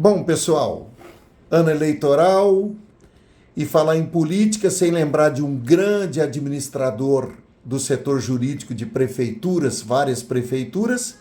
Bom, pessoal, ano eleitoral e falar em política sem lembrar de um grande administrador do setor jurídico de prefeituras, várias prefeituras,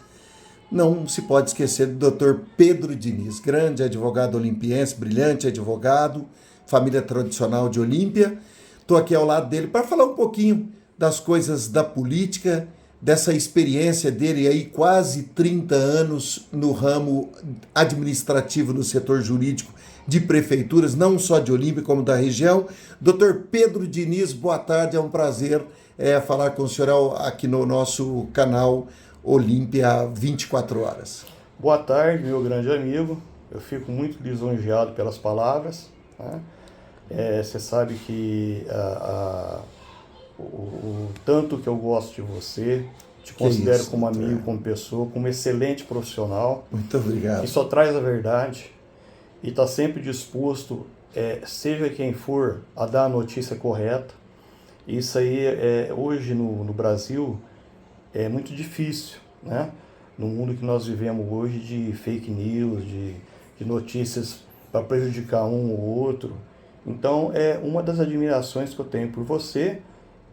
não se pode esquecer do Dr. Pedro Diniz, grande advogado olimpiense, brilhante advogado, família tradicional de Olímpia. Estou aqui ao lado dele para falar um pouquinho das coisas da política, dessa experiência dele aí, quase 30 anos no ramo administrativo no setor jurídico de prefeituras, não só de Olímpia, como da região. Dr. Pedro Diniz, boa tarde, é um prazer falar com o senhor aqui no nosso canal Olímpia 24 horas. Boa tarde, meu grande amigo. Eu fico muito lisonjeado pelas palavras, né? Você sabe que o tanto que eu gosto de você, te considero como amigo, como pessoa, como excelente profissional. Muito obrigado. Que só traz a verdade e está sempre disposto, seja quem for, a dar a notícia correta. Isso aí, hoje no Brasil, é muito difícil, né? No mundo que nós vivemos hoje de fake news, de notícias para prejudicar um ou outro. Então, é uma das admirações que eu tenho por você,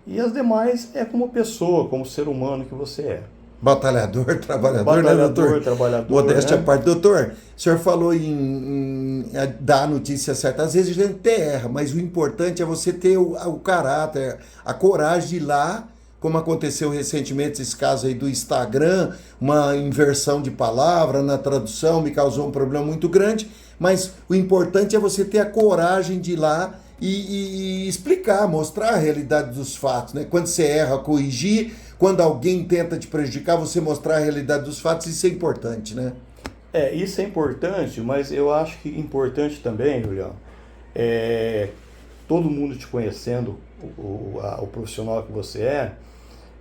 e as demais é como pessoa, como ser humano que você é. Batalhador, trabalhador, né, doutor? Trabalhador, modéstia à né? parte. Doutor, o senhor falou em dar a notícia certa. Às vezes a gente até erra, mas o importante é você ter o caráter, a coragem de ir lá, como aconteceu recentemente esse caso aí do Instagram, uma inversão de palavra na tradução, me causou um problema muito grande, mas o importante é você ter a coragem de ir lá e explicar, mostrar a realidade dos fatos, né? Quando você erra, corrigir, quando alguém tenta te prejudicar, você mostrar a realidade dos fatos, isso é importante, né? Isso é importante, mas eu acho que importante também, Julião, todo mundo te conhecendo, o profissional que você é,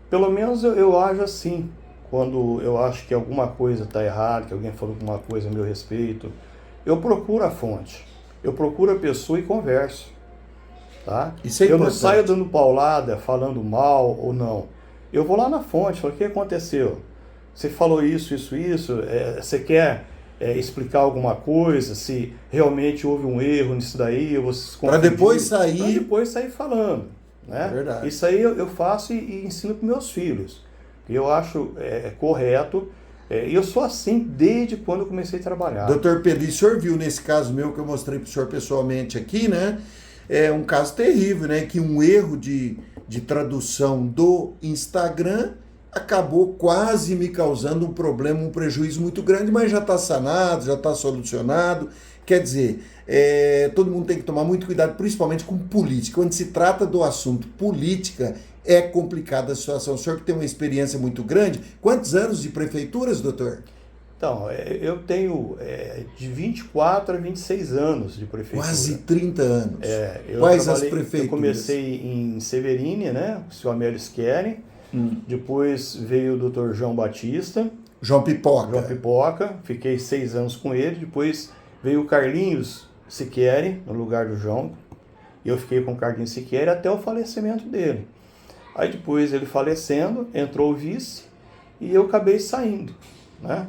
pelo menos eu ajo assim, quando eu acho que alguma coisa está errada, que alguém falou alguma coisa a meu respeito, eu procuro a fonte, eu procuro a pessoa e converso, tá? Isso é eu importante. não saio dando paulada, falando mal ou não. Eu vou lá na fonte, falo, o que aconteceu? Você falou isso, você quer explicar alguma coisa, se realmente houve um erro nisso daí, para depois sair falando, né? É verdade. Isso aí eu faço e ensino para meus filhos. Eu acho correto, e eu sou assim desde quando eu comecei a trabalhar. Doutor Pedro, o senhor viu nesse caso meu que eu mostrei para o senhor pessoalmente aqui, né? É um caso terrível, né? Que um erro de tradução do Instagram acabou quase me causando um problema, um prejuízo muito grande, mas já está sanado, já está solucionado. Quer dizer, todo mundo tem que tomar muito cuidado, principalmente com política. Quando se trata do assunto política, é complicada a situação. O senhor que tem uma experiência muito grande, quantos anos de prefeituras, doutor? Então, eu tenho de 24 a 26 anos de prefeitura. Quase 30 anos. Quais as prefeituras? Eu comecei em Severine, né? O senhor Amélio Schieri. Depois veio o Dr. João Batista. João Pipoca. João Pipoca. Fiquei 6 anos com ele. Depois veio o Carlinhos Schieri, no lugar do João. Eu fiquei com o Carlinhos Schieri até o falecimento dele. Aí depois ele falecendo, entrou o vice e eu acabei saindo, né?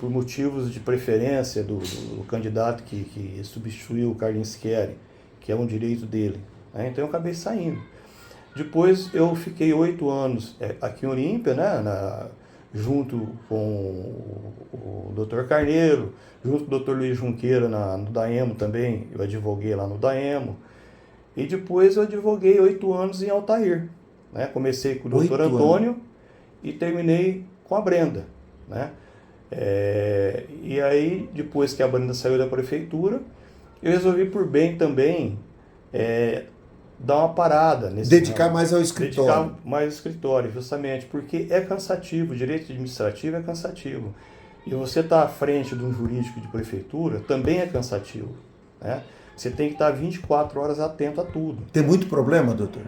Por motivos de preferência do candidato que substituiu o Carlinhos Schieri, que é um direito dele, né? Então eu acabei saindo. Depois eu fiquei 8 anos aqui em Olímpia, né? Junto com o Dr. Carneiro, junto com o Dr. Luiz Junqueira no Daemo também, eu advoguei lá no Daemo. E depois eu advoguei 8 anos em Altair, né? Comecei com o Dr. Antônio e terminei com a Brenda, né? E aí, depois que a Brenda saiu da prefeitura, eu resolvi por bem também dar uma parada nesse dedicar mais ao escritório. Dedicar mais ao escritório, justamente porque é cansativo, o direito administrativo é cansativo. E você estar à frente de um jurídico de prefeitura também é cansativo, né? Você tem que estar 24 horas atento a tudo. Tem muito problema, doutor?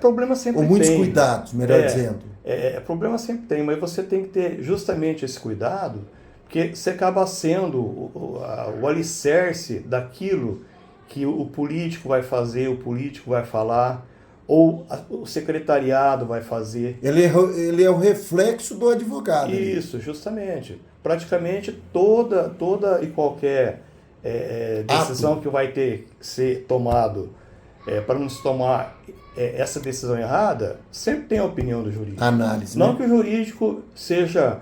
Problema sempre tem. Ou muitos cuidados, melhor dizendo. Problema sempre tem, mas você tem que ter justamente esse cuidado, porque você acaba sendo o alicerce daquilo que o político vai fazer, o político vai falar, ou o secretariado vai fazer. Ele é o reflexo do advogado. Isso, justamente. praticamente toda e qualquer decisão que vai ter que ser tomado para não se tomar essa decisão errada, sempre tem a opinião do jurídico. Análise, não né? que o jurídico seja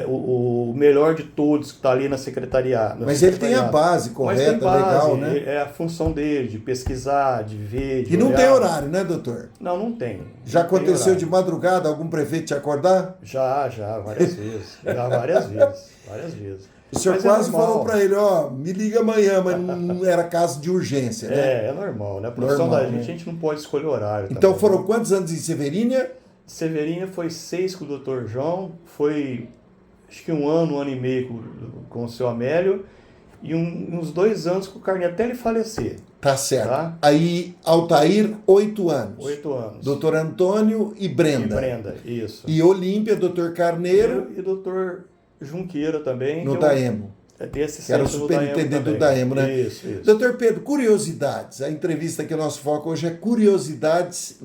o melhor de todos que está ali na secretariado. Mas ele tem a base correta, legal, né? É a função dele, de pesquisar, de ver, de E não olhar. tem horário, né, doutor? Não tem. Já Não tem aconteceu horário. de madrugada algum prefeito te acordar? Já, várias vezes. Várias vezes. O senhor Mas quase normal. falou para ele, ó, me liga amanhã, mas não era caso de urgência, né? É normal, né? A profissão Normal, da gente, né? a gente não pode escolher horário. Então também, foram né? quantos anos em Severínia? Severínia foi 6 com o Dr. João, foi acho que um ano e meio com o seu Amélio, e uns 2 anos com o Carlinhos, até ele falecer. Tá certo. Tá? Aí, Altair, 8 anos. 8 anos. Doutor Antônio e Brenda. E Brenda, isso. E Olímpia, doutor Carneiro, E Dr. Junqueira também. no Daemo. Desse Que era o centro superintendente do também. Daemo, né? Isso. Doutor Pedro, curiosidades. A entrevista aqui, o nosso foco hoje é curiosidades,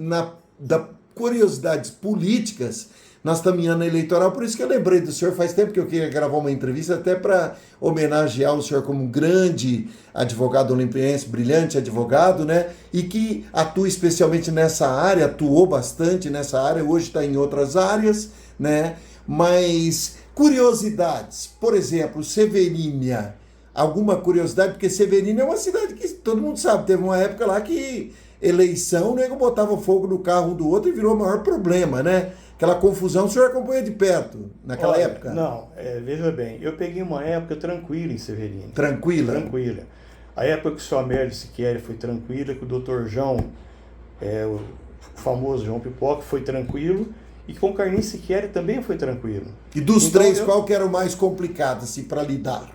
curiosidades políticas. Nós estamos em ano eleitoral, por isso que eu lembrei do senhor. Faz tempo que eu queria gravar uma entrevista, até para homenagear o senhor como um grande advogado olimpiense, brilhante advogado, né? E que atua especialmente nessa área, atuou bastante nessa área, hoje está em outras áreas, né? Mas curiosidades, por exemplo, Severínia. Alguma curiosidade? Porque Severínia é uma cidade que todo mundo sabe, teve uma época lá que eleição, o nego botava fogo no carro um do outro e virou o maior problema, né? Aquela confusão, o senhor acompanha de perto, naquela Olha, época? Não, veja bem, eu peguei uma época tranquila em Severínia. Tranquila? Tranquila. A época que o seu Amélio Siqueira foi tranquila, que o Dr. João, o famoso João Pipoca, foi tranquilo, e com o Carlinhos Siqueira também foi tranquilo. E dos Então, três, qual que era o mais complicado, assim, para lidar?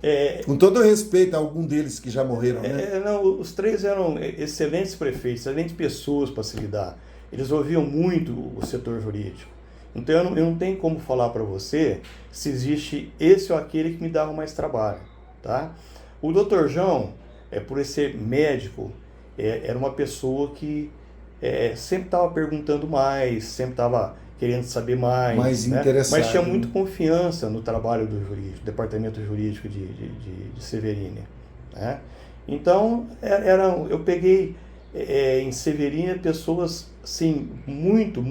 É, Com todo respeito a algum deles que já morreram, né? não, os três eram excelentes prefeitos, excelentes pessoas para se lidar. Eles ouviam muito o setor jurídico. Então eu não tenho como falar para você se existe esse ou aquele que me dava mais trabalho, tá? O Dr. João, por ele ser médico, era uma pessoa que sempre estava perguntando mais, sempre estava querendo saber mais, né? interessado. Mas tinha muito confiança no trabalho do jurídico, departamento jurídico de Severínia, né? Então eu peguei em Severínia pessoas assim, muito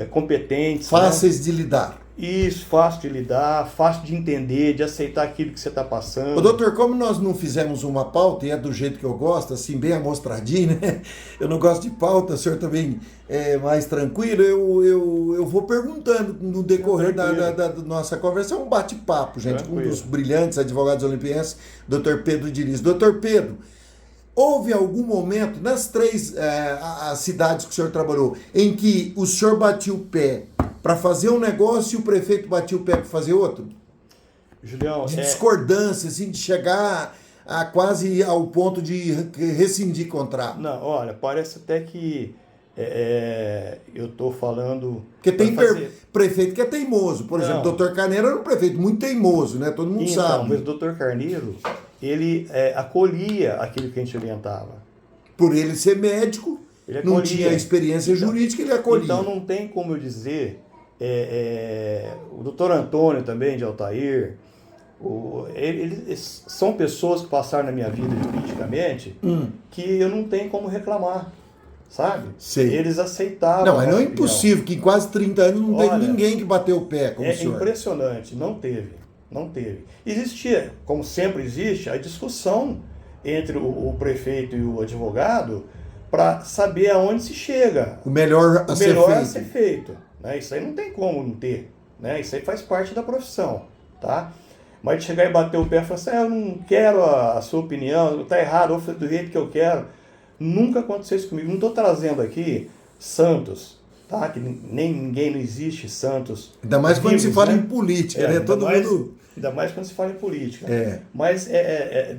competentes. Fáceis de lidar. Isso, fácil de lidar, fácil de entender, de aceitar aquilo que você está passando. Ô, doutor, como nós não fizemos uma pauta, e é do jeito que eu gosto, assim, bem amostradinho, né? Eu não gosto de pauta, o senhor também é mais tranquilo, eu vou perguntando no decorrer da nossa conversa, é um bate-papo, gente, com um dos brilhantes advogados olimpienses, doutor Pedro Diniz. Doutor Pedro, houve algum momento, nas 3 as cidades que o senhor trabalhou, em que o senhor batia o pé para fazer um negócio e o prefeito batia o pé para fazer outro? Julião, de discordância, assim, de chegar a quase ao ponto de rescindir contrato. Não, olha, parece até que eu estou falando... Porque tem prefeito que é teimoso. Por exemplo, o doutor Carneiro era um prefeito muito teimoso, né? Todo mundo sabe. Mas o doutor Carneiro, ele acolhia aquilo que a gente orientava. Por ele ser médico, não tinha experiência jurídica, ele acolhia. Então não tem como eu dizer... o doutor Antônio também, de Altair, eles são pessoas que passaram na minha vida juridicamente que eu não tenho como reclamar, sabe? Sei. Eles aceitavam. Não, mas não é impossível, que em quase 30 anos não teve ninguém que bateu o pé como o senhor. É impressionante, não teve. Existia, como sempre existe, a discussão entre o prefeito e o advogado para saber aonde se chega. O melhor a ser feito. Né? Isso aí não tem como não ter. Né? Isso aí faz parte da profissão. Tá? Mas de chegar e bater o pé e falar assim, eu não quero a sua opinião, está errado, ou do jeito que eu quero. Nunca aconteceu isso comigo. Não estou trazendo aqui santos, tá? Que ninguém, não existe santos. Ainda mais quando se fala em política, né? Todo mundo... Ainda mais quando se fala em política. Mas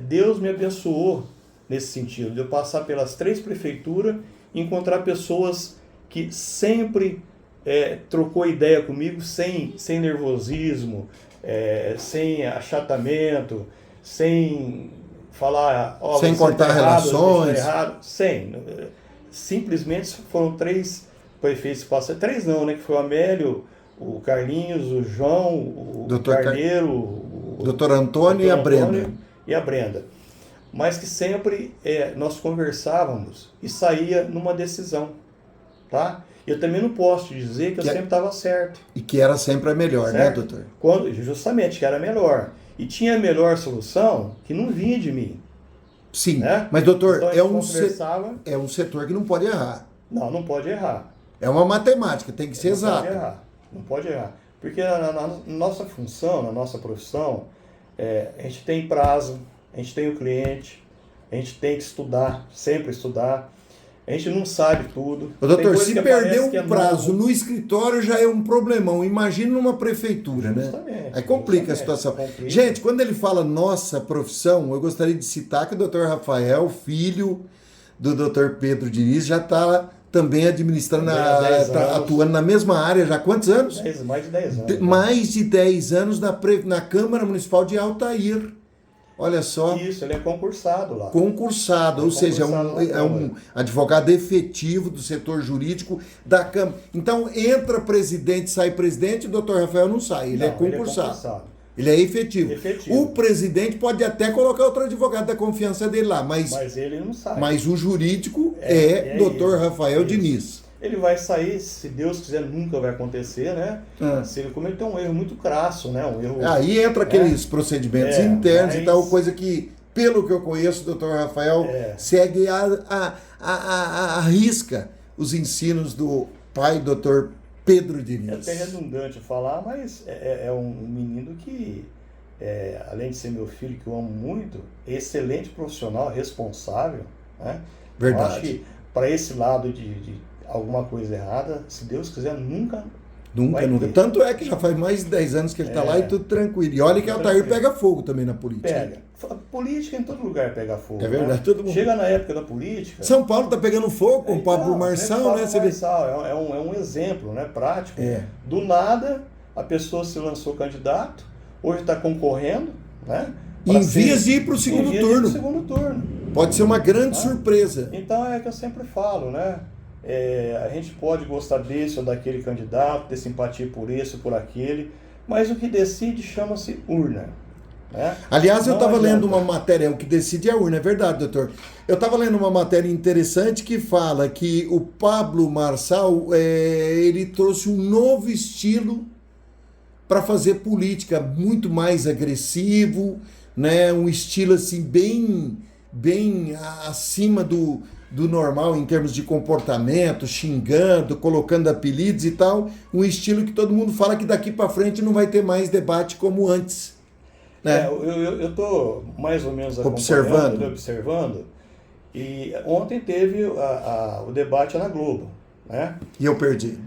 Deus me abençoou nesse sentido, de eu passar pelas 3 prefeituras e encontrar pessoas que sempre trocou ideia comigo sem nervosismo, sem achatamento, sem falar... sem cortar relações. Sem. Simplesmente foram 3 prefeitos que passaram. 3 não, né? Que foi o Amélio, o Carlinhos, o João, o Doutor Carneiro, o Doutor Antônio e a Brenda. E a Brenda. Mas que sempre nós conversávamos e saía numa decisão, tá? Eu também não posso dizer que eu sempre estava certo. E que era sempre a melhor, certo? né, doutor? Justamente, que era a melhor. E tinha a melhor solução que não vinha de mim. Sim, né? mas doutor, então, é um setor que não pode errar. Não pode errar. É uma matemática, tem que ser exato. Não pode errar. Porque na nossa função, na nossa profissão, a gente tem prazo, a gente tem o cliente, a gente tem que estudar, sempre estudar. A gente não sabe tudo. Ô, doutor, se perder um prazo no escritório já é um problemão. Imagina numa prefeitura, né? Aí complica a situação. Gente, quando ele fala nossa profissão, eu gostaria de citar que o doutor Rafael, filho do doutor Pedro Diniz, já está também administrando, atuando na mesma área já há quantos anos? Mais de 10 anos. Mais de 10 anos na Câmara Municipal de Altair. Olha só. Isso, ele é concursado lá. Concursado, ou seja, é um advogado efetivo do setor jurídico da Câmara. Então, entra presidente, sai presidente, o doutor Rafael não sai, ele é concursado. Ele é efetivo. O presidente pode até colocar outro advogado da confiança dele lá, mas ele não sai. Mas o jurídico é doutor Rafael Diniz. Ele vai sair, se Deus quiser, nunca vai acontecer, né? Se ele cometer um erro muito crasso, né? Um erro, aí entra aqueles procedimentos internos e tal, coisa que, pelo que eu conheço, o doutor Rafael segue a risca os ensinos do pai, doutor Pedro Diniz. É até redundante falar, mas é um menino que, além de ser meu filho, que eu amo muito, é excelente profissional, responsável, né? Verdade. Eu acho que para esse lado de alguma coisa errada, se Deus quiser, nunca. Tanto é que já faz mais de 10 anos que ele está lá e tudo tranquilo. E olha que Altair pega fogo também na política. Pega. Política em todo lugar pega fogo. É verdade, né? todo mundo. Chega na época da política. São Paulo está pegando fogo com o Pablo Marçal, né? É um exemplo, né? Prático. Do nada, a pessoa se lançou candidato, hoje está concorrendo, né? Em vias de ir para o segundo turno. Pode ser uma grande surpresa. Então é que eu sempre falo, né? A gente pode gostar desse ou daquele candidato, ter simpatia por esse ou por aquele, mas o que decide chama-se urna. Né? Aliás, eu estava lendo uma matéria, o que decide é a urna, é verdade, doutor. Eu estava lendo uma matéria interessante que fala que o Pablo Marçal, ele trouxe um novo estilo para fazer política, muito mais agressivo, né? Um estilo assim bem acima do normal em termos de comportamento, xingando, colocando apelidos e tal, um estilo que todo mundo fala que daqui para frente não vai ter mais debate como antes. Né? Eu estou mais ou menos observando, e ontem teve o debate na Globo, né? E eu perdi.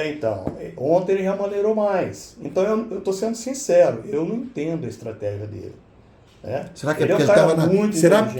Então, ontem ele já maneirou mais. Então eu estou sendo sincero, eu não entendo a estratégia dele. Será que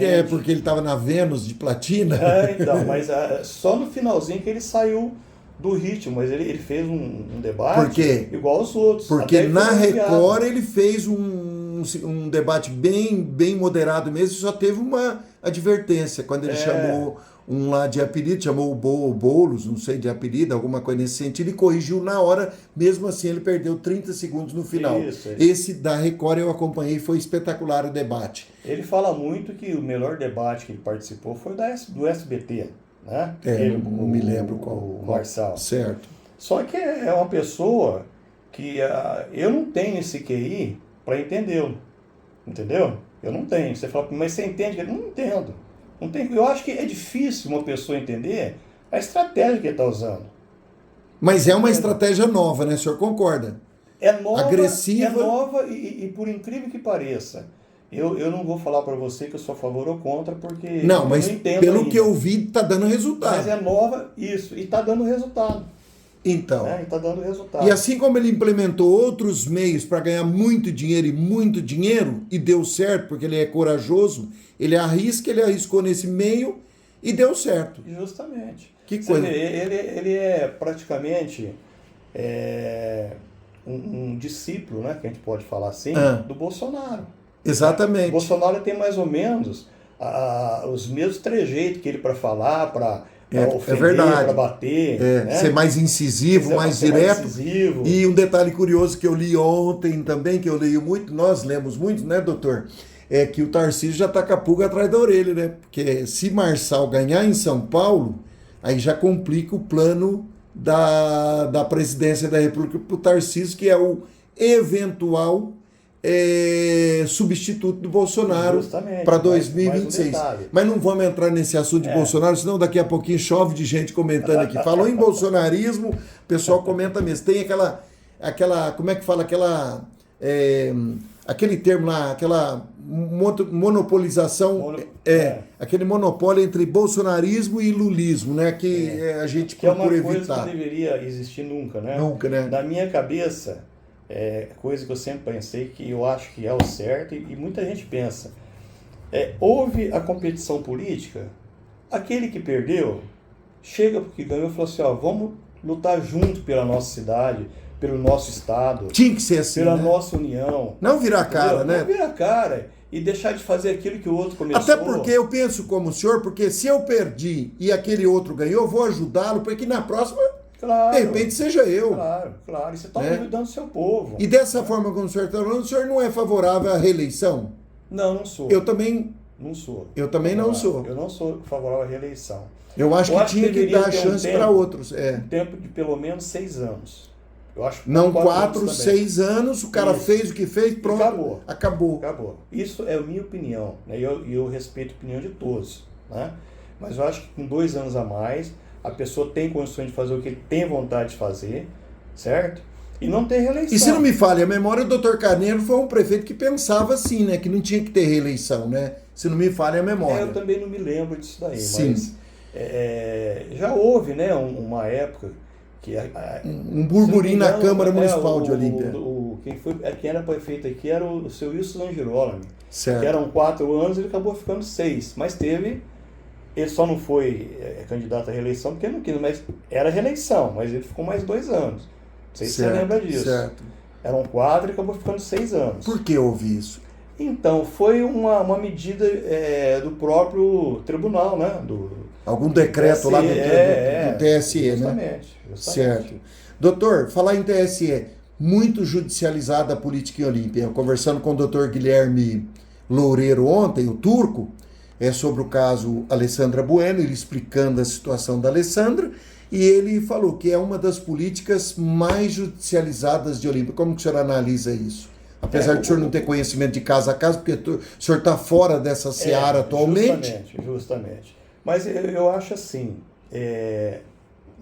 é porque ele estava na Vênus de platina? Então, mas só no finalzinho que ele saiu do ritmo, mas ele fez um debate igual aos outros. Porque na Record ele fez um debate bem moderado mesmo, só teve uma advertência quando ele chamou um lá de apelido, chamou o Boulos, não sei, de apelido, alguma coisa nesse sentido, e corrigiu na hora, mesmo assim ele perdeu 30 segundos no final. Isso. Esse da Record eu acompanhei, foi espetacular o debate. Ele fala muito que o melhor debate que ele participou foi do SBT, né? Não me lembro qual. O Marçal. Certo. Só que é uma pessoa que eu não tenho esse QI para entendê-lo, entendeu? Eu não tenho. Você fala, mas você entende? Eu não entendo. Eu acho que é difícil uma pessoa entender a estratégia que ele está usando. Mas é uma estratégia nova, né? O senhor concorda? É nova, agressiva. É nova e por incrível que pareça, eu não vou falar para você que eu sou a favor ou contra, porque não, mas pelo ainda. Que eu vi, está dando resultado. Mas é nova, isso, e está dando resultado. Então, e está dando resultado. E assim como ele implementou outros meios para ganhar muito dinheiro, e deu certo, porque ele é corajoso, ele arriscou nesse meio e deu certo. Justamente. Que coisa. Ele é praticamente um discípulo, né, que a gente pode falar assim, do Bolsonaro. Exatamente. O Bolsonaro tem mais ou menos os mesmos trejeitos que ele para falar, para ofender, para bater. Né? Ser mais incisivo, mais direto. Mais incisivo. E um detalhe curioso que eu li ontem também, que eu leio muito, nós lemos muito, né, doutor? É que o Tarcísio já está com a pulga atrás da orelha, né? Porque se Marçal ganhar em São Paulo, aí já complica o plano da presidência da República para o Tarcísio, que é o eventual substituto do Bolsonaro para 2026. Mas não vamos entrar nesse assunto de Bolsonaro, senão daqui a pouquinho chove de gente comentando aqui. Falou em bolsonarismo, o pessoal comenta mesmo. Tem aquela como é que fala? Aquele termo lá, aquela monopolização, aquele monopólio entre bolsonarismo e lulismo, né? Que a gente procura evitar. Que é uma coisa que não deveria existir nunca, né? Nunca, né? Na minha cabeça, coisa que eu sempre pensei, que eu acho que é o certo, e muita gente pensa. Houve a competição política, aquele que perdeu, chega porque ganhou e falou assim, vamos lutar junto pela nossa cidade, pelo nosso estado. Tinha que ser assim, pela né? nossa união. Não virar a cara, né? Não virar a cara e deixar de fazer aquilo que o outro começou. Até porque eu penso como o senhor, porque se eu perdi e aquele outro ganhou, eu vou ajudá-lo, porque na próxima, de repente, seja eu. Claro. E você está ajudando o seu povo. E dessa forma como o senhor está falando, o senhor não é favorável à reeleição? Não sou. Eu também... Não sou. Eu também não sou. Eu não sou favorável à reeleição. Eu acho que tinha que dar chance para outros. Um tempo de pelo menos 6 anos. Eu acho que não 4, 6 anos, o cara fez o que fez, pronto, acabou. Isso é a minha opinião, né? E eu respeito a opinião de todos, né? Mas eu acho que com 2 anos a mais, a pessoa tem condições de fazer o que ele tem vontade de fazer, certo? E não ter reeleição. E se não me falha a memória, o doutor Carneiro foi um prefeito que pensava assim, né? Que não tinha que ter reeleição, né? Se não me falha a memória. Eu também não me lembro disso daí, sim. Mas já houve, né, uma época que um burburinho na Câmara Municipal de Olímpia. Quem era prefeito aqui era o seu Wilson Langirolami, certo. Que eram 4 anos, ele acabou ficando 6, mas ele só não foi candidato à reeleição porque não quis, mas era reeleição, mas ele ficou mais 2 anos. Não sei se você lembra disso. Certo. Eram 4 e acabou ficando 6 anos. Por que houve isso? Então, foi uma medida do próprio tribunal, né? Algum decreto lá do TSE, justamente. Certo. Doutor, falar em TSE, muito judicializada a política em Olímpia. Eu conversando com o doutor Guilherme Loureiro ontem, o turco, sobre o caso Alessandra Bueno, ele explicando a situação da Alessandra, e ele falou que é uma das políticas mais judicializadas de Olímpia. Como que o senhor analisa isso? Apesar de o senhor não ter conhecimento de caso a caso, porque o senhor está fora dessa seara atualmente. Justamente. Mas eu acho assim,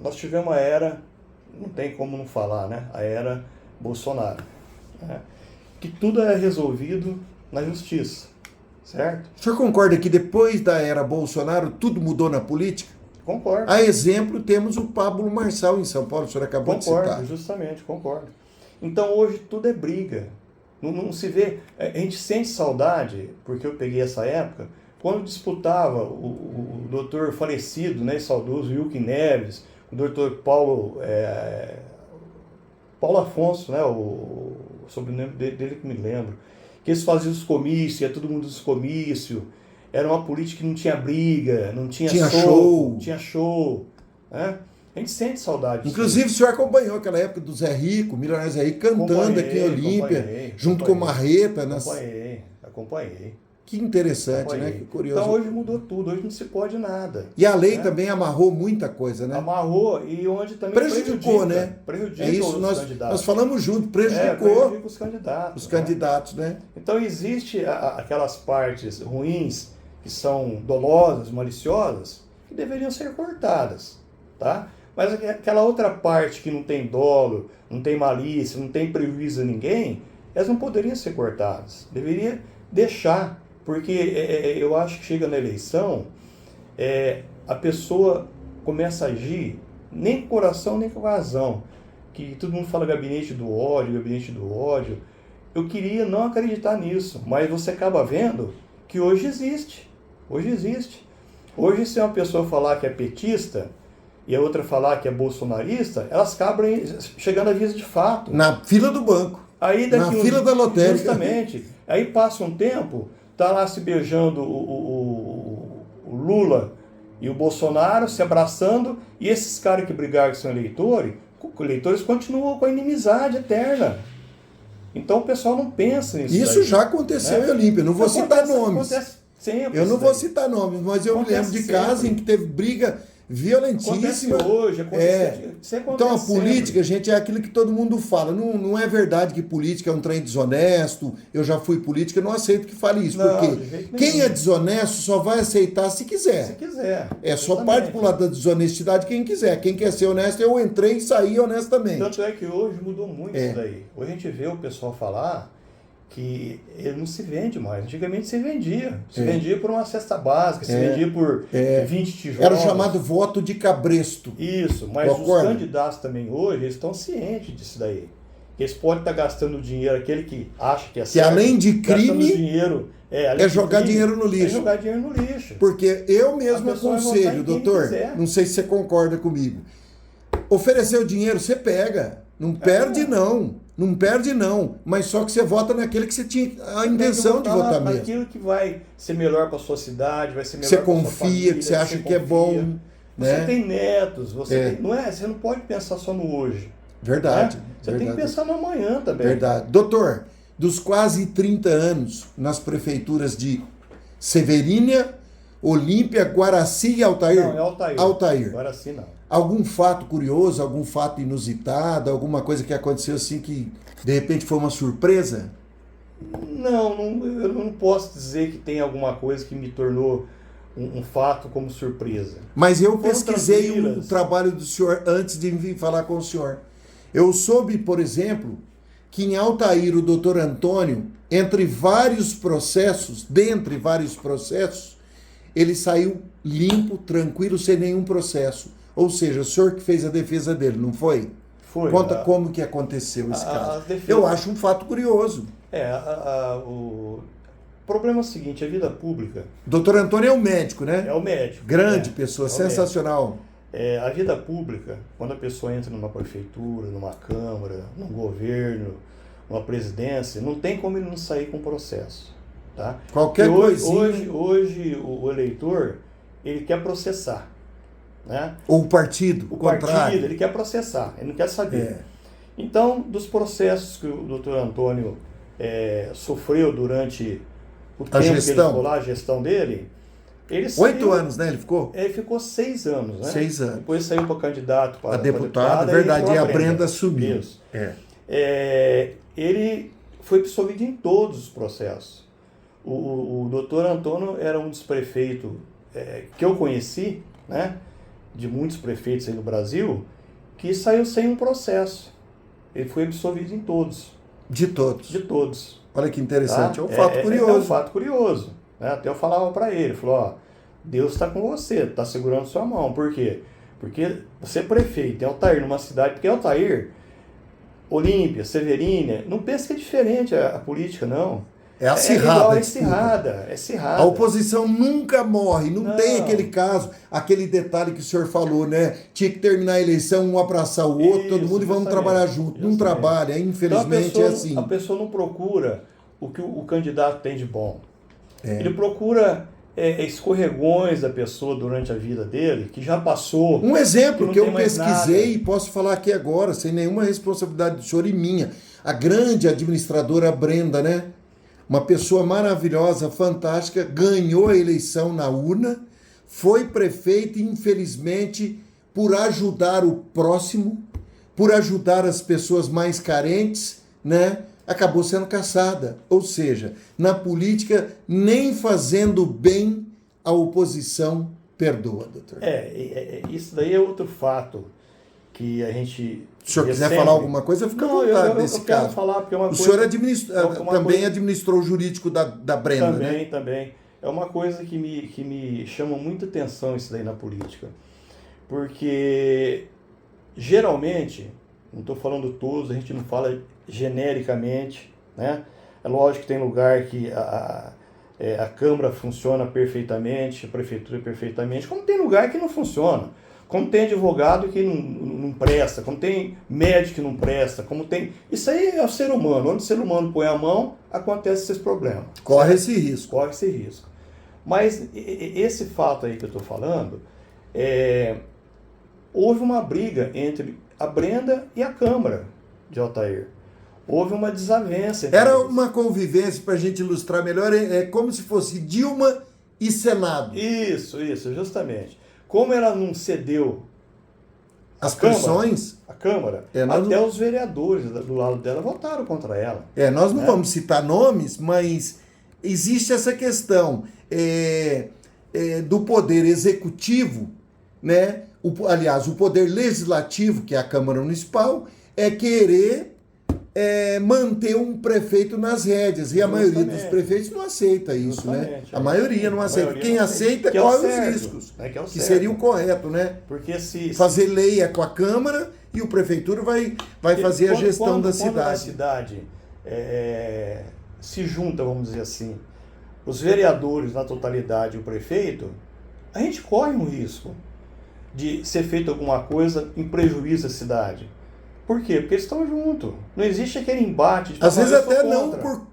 nós tivemos uma era, não tem como não falar, né? A era Bolsonaro. Né? Que tudo é resolvido na justiça, certo? O senhor concorda que depois da era Bolsonaro tudo mudou na política? Concordo. A exemplo, temos o Pablo Marçal em São Paulo, o senhor acabou de citar. Justamente, concordo. Então hoje tudo é briga. Não se vê, a gente sente saudade, porque eu peguei essa época, quando disputava o doutor falecido, né, saudoso Wilkin Neves, o doutor Paulo Afonso, né, o sobrenome dele que me lembro, que eles faziam os comícios, ia todo mundo dos comícios, era uma política que não tinha briga, não tinha show. Tinha show, né? A gente sente saudade. Inclusive, o senhor acompanhou aquela época do Zé Rico, Milionário Zé Rico, cantando aqui em Olímpia, junto com o Marreta. Acompanhei. Que interessante, né? Que curioso. Então hoje mudou tudo, hoje não se pode nada. E a lei também amarrou muita coisa, né? Amarrou e onde também prejudicou, né? Prejudica isso, os candidatos. Nós falamos junto, prejudica os candidatos. Os candidatos, né? Então existe aquelas partes ruins que são dolosas, maliciosas, que deveriam ser cortadas, tá? Mas aquela outra parte que não tem dolo, não tem malícia, não tem prejuízo a ninguém, elas não poderiam ser cortadas. Deveria deixar, porque eu acho que chega na eleição, a pessoa começa a agir nem com coração, nem com razão. Que todo mundo fala gabinete do ódio. Eu queria não acreditar nisso, mas você acaba vendo que hoje existe. Hoje, se uma pessoa falar que é petista e a outra falar que é bolsonarista, elas acabam chegando a vias de fato. Na fila do banco. Aí na fila da lotérica. Justamente. Aí passa um tempo, tá lá se beijando o Lula e o Bolsonaro se abraçando, e esses caras que brigaram que são eleitores continuam com a inimizade eterna. Então o pessoal não pensa nisso. Isso daí, já aconteceu, né? Em Olímpia. Eu não vou citar nomes. Acontece sempre. Eu não vou citar nomes, mas eu lembro de casos em que teve briga violentíssima. Acontece hoje, acontece Então a política, gente, é aquilo que todo mundo fala. Não é verdade que política é um trem desonesto. Eu já fui política, eu não aceito que fale isso. Não, porque quem é desonesto só vai aceitar se quiser. Se quiser. É só parte pro lado da desonestidade quem quiser. Quem quer ser honesto, eu entrei e saí honestamente. Tanto é que hoje mudou muito isso daí. Hoje a gente vê o pessoal falar que ele não se vende mais. Antigamente se vendia. Se vendia por uma cesta básica, se vendia por 20 tijolos. Era o chamado voto de cabresto. Isso, mas os candidatos também hoje, eles estão cientes disso daí. Eles podem estar gastando dinheiro, aquele que acha que é certo. Que além de crime, dinheiro, jogar dinheiro no lixo. É jogar dinheiro no lixo. Porque eu mesmo aconselho, doutor, não sei se você concorda comigo. Ofereceu dinheiro, você pega. Não perde, não. Não perde, não. Mas só que você vota naquele que você tinha a intenção de votar mesmo. Naquilo que vai ser melhor para a sua cidade, vai ser melhor para a sua família. Você confia, que você acha que é bom. Você tem netos, você não pode pensar só no hoje. Verdade. Né? Você tem que pensar no amanhã também. Verdade. Doutor, dos quase 30 anos nas prefeituras de Severínia, Olímpia, Guaraci e Altair? Não, é Altair. Altair. Guaraci não. Algum fato curioso, algum fato inusitado, alguma coisa que aconteceu assim que de repente foi uma surpresa? Não, eu não posso dizer que tem alguma coisa que me tornou um fato como surpresa. Mas eu pesquisei o trabalho do senhor antes de vir falar com o senhor. Eu soube, por exemplo, que em Altair o doutor Antônio, dentre vários processos, ele saiu limpo, tranquilo, sem nenhum processo. Ou seja, o senhor que fez a defesa dele, não foi? Foi. Conta como que aconteceu esse caso. Eu acho um fato curioso. O problema é o seguinte, a vida pública... Doutor Antônio é o médico, né? É o médico. Grande pessoa, sensacional. A vida pública, quando a pessoa entra numa prefeitura, numa câmara, num governo, numa presidência, não tem como ele não sair com processo. Tá? Qualquer coisinha... Hoje o eleitor, ele quer processar. Né? Ou o partido, o partido, ele quer processar, ele não quer saber. Então, dos processos que o doutor Antônio sofreu durante o tempo que ele ficou lá, a gestão dele, ele saiu, 8 anos, né? Ele ficou? Ele ficou 6 anos, né? 6 anos. Depois saiu para candidato, para deputado, verdade, e a Brenda subiu. Isso. Ele foi absolvido em todos os processos. O doutor Antônio era um dos prefeitos que eu conheci, né? De muitos prefeitos aí no Brasil, que saiu sem um processo. Ele foi absolvido em todos. De todos? De todos. Olha que interessante, é um fato curioso. É um fato curioso. Né? Até eu falava para ele, falou, Deus está com você, está segurando sua mão. Por quê? Porque você é prefeito em Altair, numa cidade, porque Altair, Olímpia, Severínia, não pensa que é diferente a política, não. É acirrada. É acirrada. A oposição nunca morre, não tem aquele caso, aquele detalhe que o senhor falou, né? Tinha que terminar a eleição, um abraçar o outro, todo mundo e vamos trabalhar junto. Não trabalha, infelizmente então é assim. A pessoa não procura o que o candidato tem de bom. Ele procura escorregões da pessoa durante a vida dele, que já passou. Um exemplo que eu pesquisei e posso falar aqui agora, sem nenhuma responsabilidade do senhor e minha. A grande administradora Brenda, né? Uma pessoa maravilhosa, fantástica, ganhou a eleição na urna, foi prefeito e, infelizmente, por ajudar o próximo, por ajudar as pessoas mais carentes, né, acabou sendo caçada. Ou seja, na política, nem fazendo bem a oposição perdoa, doutor. Isso daí é outro fato que a gente... Se o senhor quiser falar alguma coisa, fica à vontade nesse caso. Quero falar porque é uma o senhor também administrou o jurídico da Brenda, né? Também. É uma coisa que me chama muita atenção isso daí na política. Porque, geralmente, não estou falando todos, a gente não fala genericamente, né? É lógico que tem lugar que a Câmara funciona perfeitamente, a Prefeitura perfeitamente, como tem lugar que não funciona. Como tem advogado que não presta, como tem médico que não presta, como tem... Isso aí é o ser humano. Onde o ser humano põe a mão, acontece esses problemas. Corre esse risco. Corre esse risco. Mas esse fato aí que eu estou falando, houve uma briga entre a Brenda e a Câmara de Altair. Houve uma desavença. Era uma convivência, para a gente ilustrar melhor, é como se fosse Dilma e Senado. Isso, justamente. Como ela não cedeu as pressões, a Câmara, até os vereadores do lado dela votaram contra ela. Nós não vamos citar nomes, mas existe essa questão do poder executivo, né? Aliás, o poder legislativo, que é a Câmara Municipal, é querer manter um prefeito nas rédeas. E a maioria dos prefeitos não aceita isso, né? A maioria não aceita. Quem aceita corre os riscos, que seria o correto, né? Porque fazer lei com a Câmara e o Prefeitura vai fazer a gestão da cidade. Quando a cidade se junta, vamos dizer assim, os vereadores na totalidade e o prefeito, a gente corre um risco de ser feito alguma coisa em prejuízo à cidade. Por quê? Porque eles estão juntos. Não existe aquele embate. Às vezes até não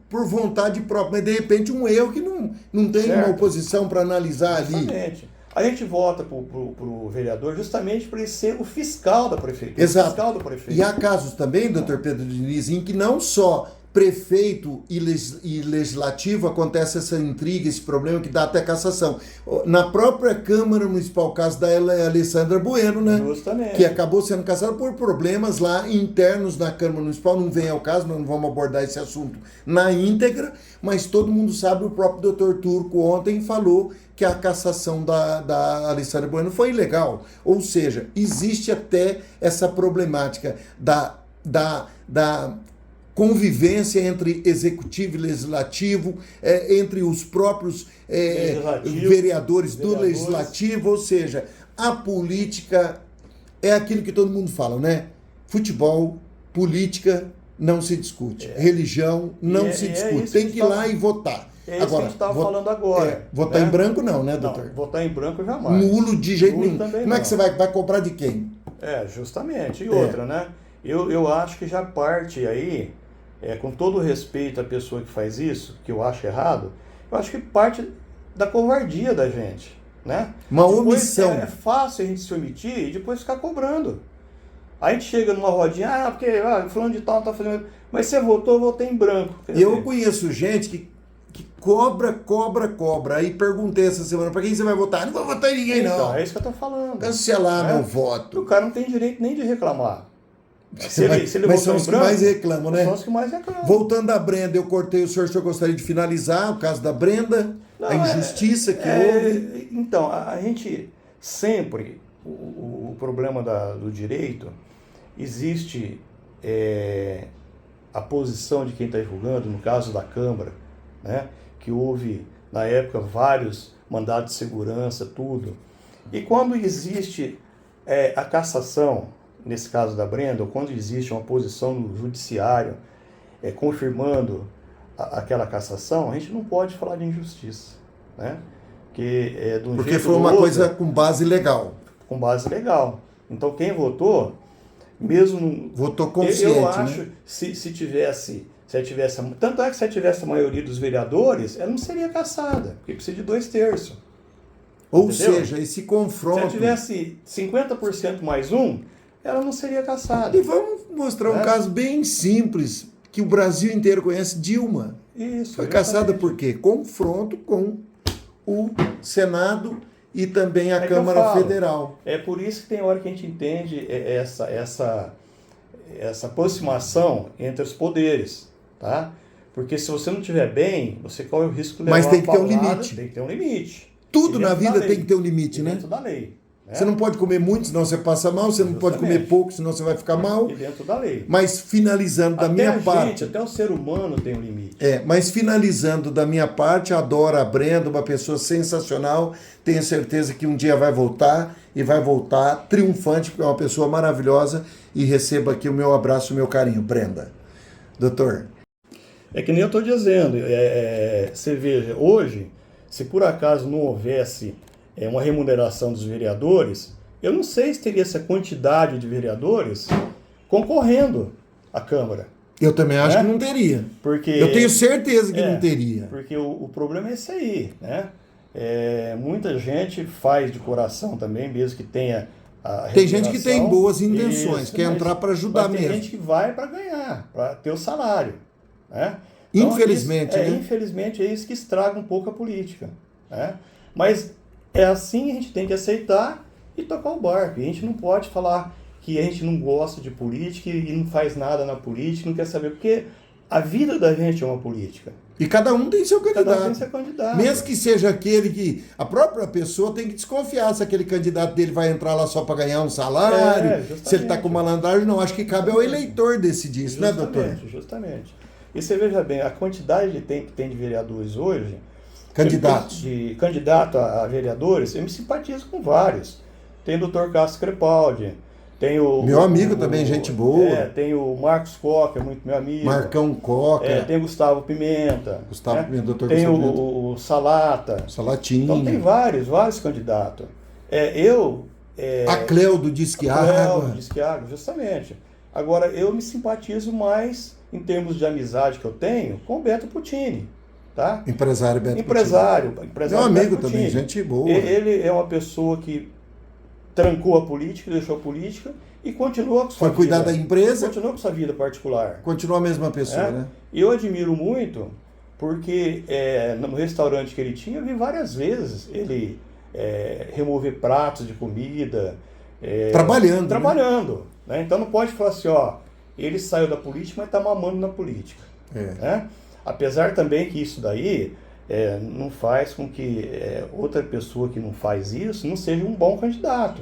por vontade própria, mas de repente um erro que não tem uma oposição para analisar ali. Exatamente. A gente vota para o vereador justamente para ele ser o fiscal da prefeitura. Exato. O fiscal do prefeito. E há casos também, doutor Pedro Diniz, em que não só prefeito e legislativo acontece essa intriga, esse problema que dá até cassação. Na própria Câmara Municipal, o caso da Alessandra Bueno, né? Justamente. Que acabou sendo cassada por problemas lá internos na Câmara Municipal, não vem ao caso, nós não vamos abordar esse assunto na íntegra, mas todo mundo sabe, o próprio doutor Turco ontem falou que a cassação da Alessandra Bueno foi ilegal. Ou seja, existe até essa problemática da convivência entre executivo e legislativo, entre os próprios vereadores do legislativo, ou seja, a política é aquilo que todo mundo fala, né? Futebol, política não se discute, religião não se discute, tem que ir lá e votar. É isso que a gente estava falando agora. Votar em branco não, né, doutor? Não, votar em branco jamais. Nulo de jeito nenhum. Como é que você vai comprar de quem? Justamente. E outra, né? Eu acho que já parte aí, com todo respeito à pessoa que faz isso, que eu acho errado, eu acho que parte da covardia da gente, né? Uma omissão. É fácil a gente se omitir e depois ficar cobrando. A gente chega numa rodinha, porque fulano de tal não tá fazendo... Mas você votou, eu votei em branco. Eu conheço gente que cobra. Aí perguntei essa semana, para quem você vai votar? Não vou votar em ninguém, não. Então, é isso que eu tô falando. Cancelar meu voto. O cara não tem direito nem de reclamar. Mas são os que mais reclamam, né? São os que mais reclamam. Voltando à Brenda, eu cortei o senhor gostaria de finalizar o caso da Brenda, a injustiça que houve. Então, a gente sempre, o problema do direito, existe a posição de quem está julgando, no caso da Câmara, né? Que houve, na época, vários mandados de segurança, tudo. E quando existe a cassação, nesse caso da Brenda, ou quando existe uma posição no judiciário confirmando aquela cassação, a gente não pode falar de injustiça, né? Porque foi uma coisa com base legal. Com base legal. Então quem votou, mesmo... Votou consciente, eu acho, né? se tivesse... Tanto é que se tivesse a maioria dos vereadores, ela não seria cassada, porque precisa de 2/3. Ou seja, esse confronto... Se ela tivesse 50% mais um, ela não seria cassada. E vamos mostrar um caso bem simples, que o Brasil inteiro conhece, Dilma. Isso. Foi cassada por quê? Confronto com o Senado e também a Câmara Federal. É por isso que tem hora que a gente entende essa aproximação entre os poderes, tá? Porque se você não estiver bem, você corre o risco de levar Mas tem que ter um paulada, limite. Tem que ter um limite. Tudo na vida tem que ter um limite, né? Dentro da lei. Você não pode comer muito, senão você passa mal. Você não pode comer pouco, senão você vai ficar mal. E dentro da lei. Mas finalizando da minha parte... Até o ser humano tem um limite. Mas finalizando da minha parte, adoro a Brenda, uma pessoa sensacional. Tenho certeza que um dia vai voltar e vai voltar triunfante, porque é uma pessoa maravilhosa. E receba aqui o meu abraço, o meu carinho. Brenda. Doutor. É que nem eu estou dizendo. Você veja, hoje, se por acaso não houvesse... uma remuneração dos vereadores, eu não sei se teria essa quantidade de vereadores concorrendo à Câmara. Eu também acho que não teria. Porque, eu tenho certeza que não teria. Porque o problema é esse aí, né? Muita gente faz de coração também, mesmo que tenha a Tem gente que tem boas intenções, isso, quer entrar para ajudar mas mesmo. tem gente que vai para ganhar, para ter o salário, né? Então, Infelizmente, né? Infelizmente é isso que estraga um pouco a política, né? Mas é assim, a gente tem que aceitar e tocar o barco. A gente não pode falar que a gente não gosta de política e não faz nada na política, não quer saber, porque a vida da gente é uma política. E cada um tem seu candidato. Cada um tem seu candidato. Mesmo que seja aquele que a própria pessoa tem que desconfiar se aquele candidato dele vai entrar lá só para ganhar um salário, se ele está com malandragem. Não, acho que cabe ao eleitor decidir isso, né, doutor? Justamente. E você veja bem, a quantidade que tem de vereadores hoje, candidatos. De candidato a vereadores, eu me simpatizo com vários. Tem o doutor Castro Crepaldi, tem o... Meu amigo também, gente boa. Tem o Marcos Coca, é muito meu amigo. Marcão Coca. Tem o Gustavo Pimenta. Pimenta, doutor tem Gustavo Pimenta. O Salata. Salatinho. Então tem vários candidatos. A Cleo do Disque Água. Justamente. Agora, eu me simpatizo mais, em termos de amizade que eu tenho, com o Beto Puccini. Tá? Empresário Beto Empresário meu amigo também, gente boa. Ele é uma pessoa que trancou a política, deixou a política e continua com sua vida. Foi cuidar da empresa. Continua com sua vida particular. Continua a mesma pessoa, né? E eu admiro muito, porque no restaurante que ele tinha, eu vi várias vezes ele remover pratos de comida. Trabalhando. Né? Então não pode falar assim, ele saiu da política, mas está mamando na política. Né? Apesar também que isso daí não faz com que outra pessoa que não faz isso não seja um bom candidato.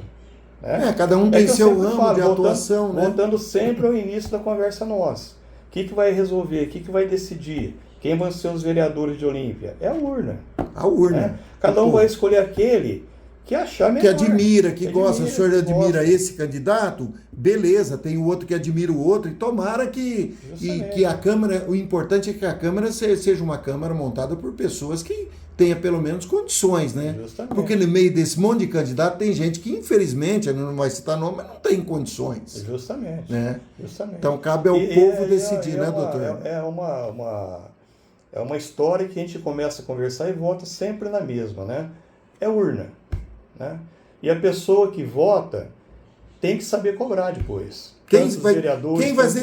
Né? Cada um tem seu ramo de atuação. Voltando sempre ao início da conversa nossa. O que vai resolver? O que vai decidir? Quem vão ser os vereadores de Olímpia? É a urna. A urna. Né? Cada um vai escolher aquele que achar melhor. Que admira, que gosta. O senhor admira esse candidato? Beleza, tem o outro que admira o outro. E tomara que a Câmara... O importante é que a Câmara seja uma Câmara montada por pessoas que tenha pelo menos condições, né? Justamente. Porque no meio desse monte de candidato tem gente que, infelizmente, não vai citar nome, mas não tem condições. Justamente. Né? Justamente. Então cabe ao povo decidir, né, doutor? É uma história que a gente começa a conversar e volta sempre na mesma, né? É urna. Né? E a pessoa que vota tem que saber cobrar depois. Quem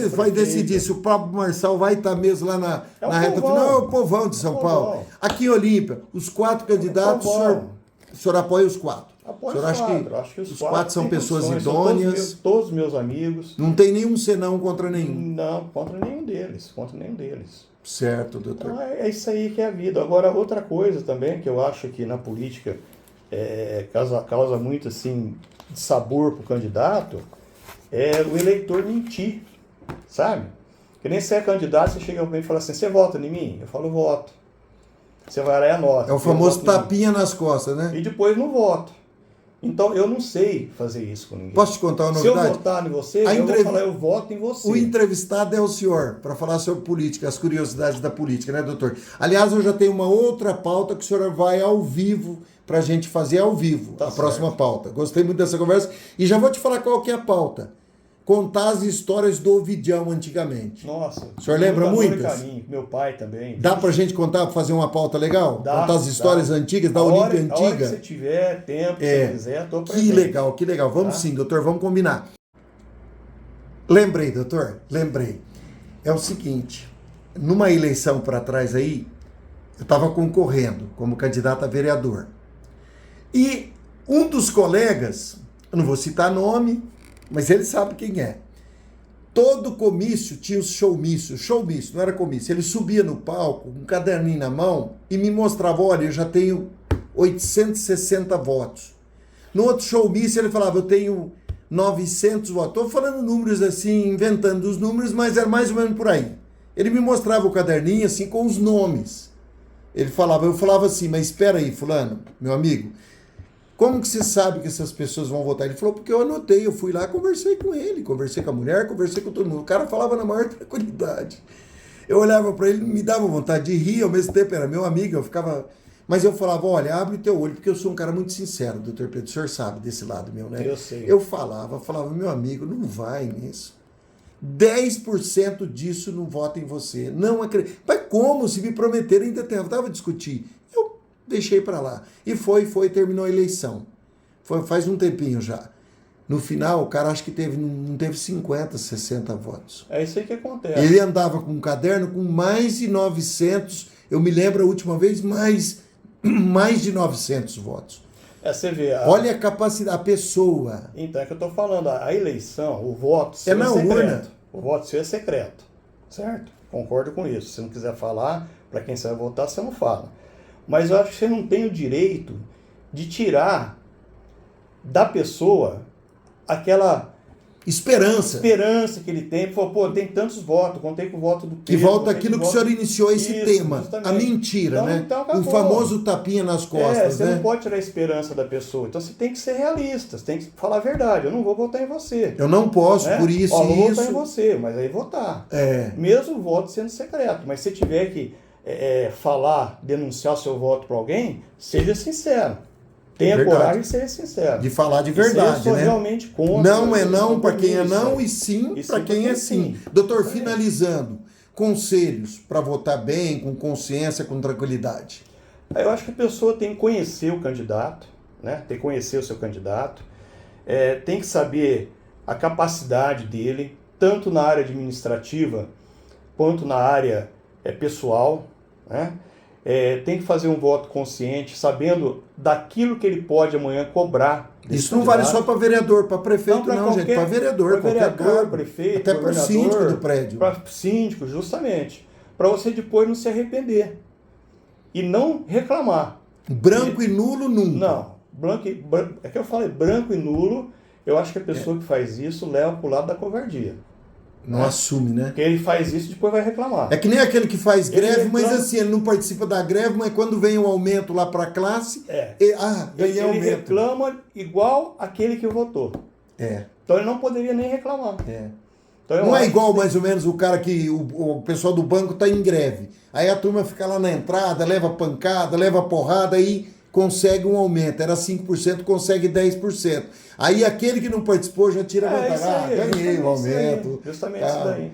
vai decidir se o próprio Marçal vai estar mesmo lá na reta final? É o povão de São Paulo. Aqui em Olímpia, os 4 candidatos, o senhor apoia os 4? Apoio acho que os 4 são pessoas idôneas. Todos meus amigos. Não tem nenhum senão contra nenhum? Não, contra nenhum deles. Certo, doutor. Então, é isso aí que é a vida. Agora, outra coisa também que eu acho que na política causa muito assim, sabor para o candidato é o eleitor mentir, sabe? Que nem você é candidato, você chega alguém e fala assim, você vota em mim? Eu falo, voto. Você vai lá e anota. É o famoso tapinha nas costas, né? E depois não voto. Então, eu não sei fazer isso com ninguém. Posso te contar uma novidade? Se eu votar em você, vou falar, eu voto em você. O entrevistado é o senhor, para falar sobre política, as curiosidades da política, né, doutor? Aliás, eu já tenho uma outra pauta que o senhor vai ao vivo, para a gente fazer ao vivo, próxima pauta. Gostei muito dessa conversa. E já vou te falar qual que é a pauta. Contar as histórias do Ovidião antigamente. Nossa. O senhor lembra muitas? Carinho. Meu pai também. Dá pra gente contar, fazer uma pauta legal? Contar as histórias antigas da Olímpia Antiga? A hora que você tiver tempo, se você quiser, tô presente. Que legal. Vamos sim, doutor, vamos combinar. Lembrei, doutor, lembrei. É o seguinte, numa eleição para trás aí, eu estava concorrendo como candidato a vereador. E um dos colegas, eu não vou citar nome, mas ele sabe quem é. Todo comício tinha os showmício, não era comício. Ele subia no palco, com um caderninho na mão, e me mostrava, olha, eu já tenho 860 votos. No outro showmício ele falava, eu tenho 900 votos. Estou falando números assim, inventando os números, mas era mais ou menos por aí. Ele me mostrava o caderninho assim, com os nomes. Eu falava assim, mas espera aí, fulano, meu amigo, como que você sabe que essas pessoas vão votar? Ele falou, porque eu anotei, eu fui lá, conversei com ele, conversei com a mulher, conversei com todo mundo. O cara falava na maior tranquilidade. Eu olhava para ele, me dava vontade de rir, ao mesmo tempo era meu amigo, eu ficava... Mas eu falava, olha, abre o teu olho, porque eu sou um cara muito sincero, doutor Pedro, o senhor sabe desse lado meu, né? Eu sei. Eu falava, meu amigo, não vai nisso. 10% disso não vota em você. Não acredito. Mas como? Se me prometerem, ainda tentava discutir. deixei para lá. E terminou a eleição. Faz um tempinho já. No final, o cara acho que não teve 50, 60 votos. É isso aí que acontece. Ele andava com um caderno com mais de 900, eu me lembro a última vez, mais de 900 votos. Você vê. Olha a capacidade, a pessoa. Então, é que eu estou falando, a eleição, o voto seu é secreto. Urna. O voto seu é secreto, certo? Concordo com isso. Se não quiser falar, para quem você vai votar, você não fala. Mas eu acho que você não tem o direito de tirar da pessoa aquela esperança que ele tem. Pô, tem tantos votos, contei com o voto do Pedro. Que volta aquilo que o senhor iniciou esse tema, justamente. a mentira, né? Então, o famoso tapinha nas costas, você não pode tirar a esperança da pessoa. Então você tem que ser realista, você tem que falar a verdade. Eu não vou votar em você. Eu não posso, por isso eu não vou isso. votar em você, mas aí votar. É. Mesmo o voto sendo secreto. Mas se tiver que falar, denunciar o seu voto para alguém, seja sincero. Tenha coragem de ser sincero. De falar de verdade, eu sou né? realmente contra. Não é não para quem é não e sim para quem é sim. Doutor, finalizando, conselhos para votar bem, com consciência, com tranquilidade. Eu acho que a pessoa tem que conhecer o candidato, né? Tem que conhecer o seu candidato, tem que saber a capacidade dele, tanto na área administrativa quanto na área pessoal, né? Tem que fazer um voto consciente, sabendo daquilo que ele pode amanhã cobrar. Isso não vale só para vereador, para prefeito não, gente. Para vereador, vereador, prefeito, até para o síndico do prédio. Para síndico, justamente. Para você depois não se arrepender. E não reclamar. Branco e nulo nunca. Não. É que eu falei branco e nulo, eu acho que a pessoa que faz isso leva para o lado da covardia. Não assume, né? Porque ele faz isso e depois vai reclamar. É que nem aquele que faz greve, mas assim, ele não participa da greve, mas quando vem o aumento lá para a classe, ganhei aumento. Ele reclama igual aquele que votou. Então ele não poderia nem reclamar. Então, não é igual mais ou menos o cara que o pessoal do banco está em greve. Aí a turma fica lá na entrada, leva pancada, leva porrada, aí consegue um aumento. Era 5%, consegue 10%. Aí aquele que não participou já tira vantagem. Ganhei o aumento. Justamente isso daí.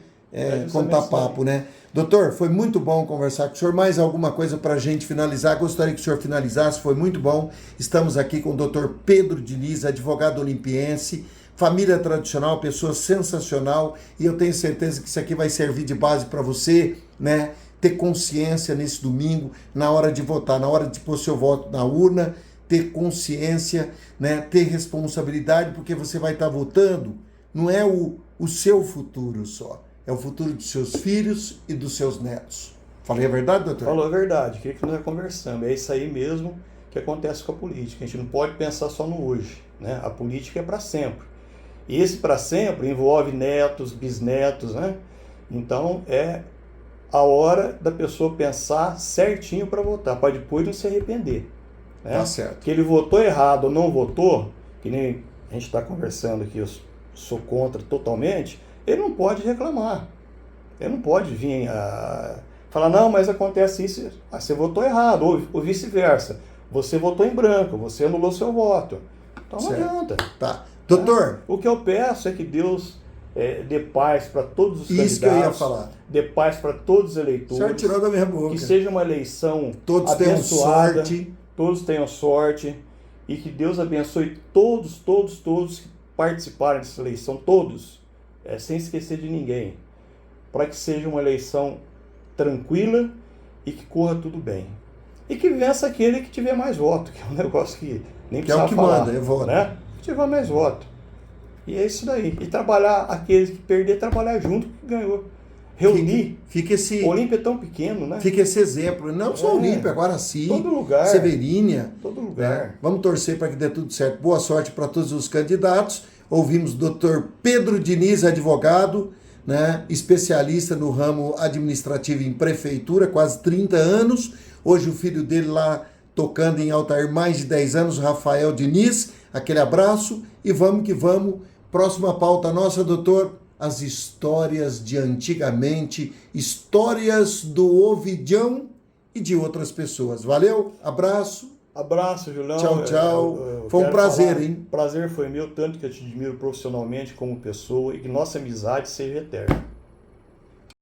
Contar papo, né? Doutor, foi muito bom conversar com o senhor. Mais alguma coisa para a gente finalizar? Gostaria que o senhor finalizasse, foi muito bom. Estamos aqui com o doutor Pedro Diniz, advogado olimpiense, família tradicional, pessoa sensacional, e eu tenho certeza que isso aqui vai servir de base para você, né? Ter consciência nesse domingo, na hora de votar, na hora de pôr seu voto na urna, ter consciência, né? Ter responsabilidade, porque você vai estar votando, não é o seu futuro só, é o futuro dos seus filhos e dos seus netos. Falei a verdade, doutor? Falou a verdade, queria que nós conversamos. É isso aí mesmo que acontece com a política. A gente não pode pensar só no hoje, né? A política é para sempre. E esse para sempre envolve netos, bisnetos, né? Então é a hora da pessoa pensar certinho para votar, para depois não se arrepender. Né? Tá certo. Que ele votou errado ou não votou, que nem a gente está conversando aqui, eu sou contra totalmente, ele não pode reclamar. Ele não pode vir falar, não, mas acontece isso, você votou errado, ou vice-versa. Você votou em branco, você anulou seu voto. Então não adianta. Tá. Doutor? O que eu peço é que Deus dê paz para todos os candidatos. Isso que eu ia falar. Dê paz para todos os eleitores. O senhor tirou da minha boca. Que seja uma eleição todos abençoada. Tenham sorte. Todos tenham sorte. E que Deus abençoe todos que participarem dessa eleição. Todos. Sem esquecer de ninguém. Para que seja uma eleição tranquila e que corra tudo bem. E que vença aquele que tiver mais voto. Que é um negócio que nem precisa falar. Que é o que manda, é voto. Né? Que tiver mais voto. E é isso daí. E trabalhar, aqueles que perder, trabalhar junto que ganhou. Reunir. Fica esse... Olímpia é tão pequeno, né? Fica esse exemplo. Não só Olímpia, agora sim. Todo lugar. Severínia. Todo lugar. Vamos torcer para que dê tudo certo. Boa sorte para todos os candidatos. Ouvimos o Dr. Pedro Diniz, advogado, né? Especialista no ramo administrativo em prefeitura, quase 30 anos. Hoje o filho dele lá tocando em Altair mais de 10 anos, Rafael Diniz. Aquele abraço e vamos que vamos. Próxima pauta nossa, doutor, as histórias de antigamente, histórias do Ovidião e de outras pessoas. Valeu, abraço. Abraço, Julião. Tchau, tchau. Foi um prazer, hein? Prazer foi meu, tanto que eu te admiro profissionalmente como pessoa e que nossa amizade seja eterna.